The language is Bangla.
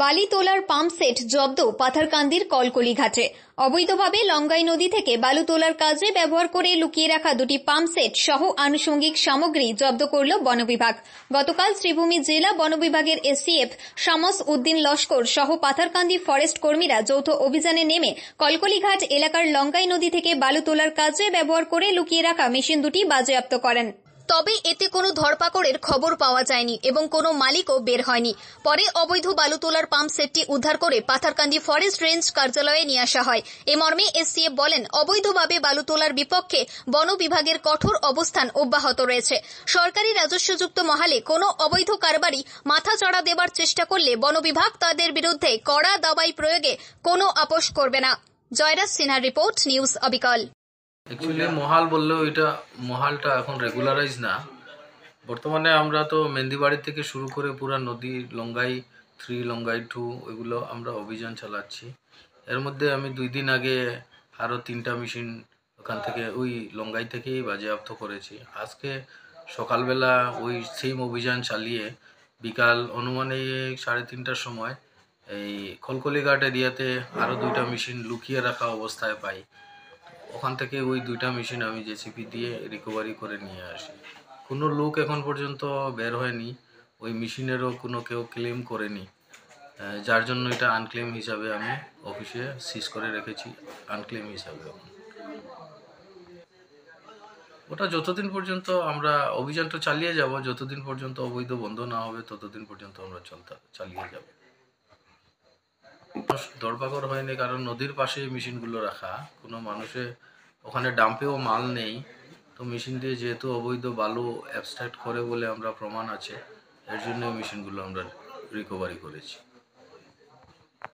বালি তোলার পাম্প সেট জব্দ পাথারকান্দির কলকলি ঘাটে। অবৈধভাবে লঙ্গাই নদী থেকে বালু তোলার কাজে ব্যবহার করে লুকিয়ে রাখা দুটি পাম্প সেট সহ আনুষঙ্গিক সামগ্রী জব্দ করল বন বিভাগ। গতকাল শ্রীভূমি জেলা বন বিভাগের এসটিএফ শামস উদ্দিন লস্কর সহ পাথারকান্দি ফরেস্ট কর্মীরা যৌথ অভিযানে নেমে কলকলিঘাট এলাকার লঙ্গাই নদী থেকে বালু তোলার কাজে ব্যবহার করে লুকিয়ে রাখা মেশিন দুটি বাজেয়াপ্ত করেন। তবে এতে কোনো ধরপাকড়ের খবর পাওয়া যায়নি এবং কোনো মালিকও বের হয়নি। পরে অবৈধ বালু তোলার পাম্প সেটটি উদ্ধার করে পাথারকান্দি ফরেস্ট রেঞ্জ কার্যালয়ে নিয়ে আসা হয়। এ মর্মে এসটিএফ বলেন, অবৈধভাবে বালু তোলার বিপক্ষে বন বিভাগের কঠোর অবস্থান অব্যাহত রয়েছে। সরকারি রাজস্বযুক্ত মহালে কোনো অবৈধ কারবারি মাথাচাড়া দেবার চেষ্টা করলে বন বিভাগ তাদের বিরুদ্ধে কড়া দাবাই প্রয়োগে কোনো আপোষ করবে না। জয়রাজ সিনহার রিপোর্ট, নিউজ অবিকল। অ্যাকচুয়ালি মহাল বললেও এটা মহালটা এখন রেগুলারাইজ না। বর্তমানে আমরা তো মেন্দিবাড়ি থেকে শুরু করে পুরা নদী লঙ্গাই 3, লঙ্গাই 2 এগুলো আমরা অভিযান চালাচ্ছি। এর মধ্যে আমি 2 দিন আগে আরও 3টা মেশিন ওখান থেকে ওই লঙ্গাই থেকেই বাজেয়াপ্ত করেছি। আজকে সকালবেলা ওই সেম অভিযান চালিয়ে বিকাল অনুমানে 3:30টার সময় এই কলকলিঘাট এরিয়াতে আরও 2টা মেশিন লুকিয়ে রাখা অবস্থায় পাই। ওখান থেকে ওই 2টা মেশিন আমি জেসিপি দিয়ে রিকভারি করে নিয়ে আসি। কোনো লোক এখন পর্যন্ত বের হয়নি, ওই মেশিনেরও কোনো কেউ ক্লেম করেনি, যার জন্য এটা আনক্লেম হিসাবে আমি অফিসে সিজ করে রেখেছি, আনক্লেম হিসাবে। ওটা যতদিন পর্যন্ত আমরা অভিযানটা চালিয়ে যাব, যতদিন পর্যন্ত অবৈধ বন্ধ না হবে ততদিন পর্যন্ত আমরা চালিয়ে যাব। ধরপাকড় হয়নি কারণ নদীর পাশে মেশিনগুলো রাখা, কোনো মানুষে ওখানে ডাম্পেও মাল নেই, তো মেশিন দিয়ে যেহেতু অবৈধ বালু অ্যাবস্ট্রাক্ট করে বলে আমরা প্রমাণ আছে, এর জন্য মেশিনগুলো আমরা রিকভারি করেছি।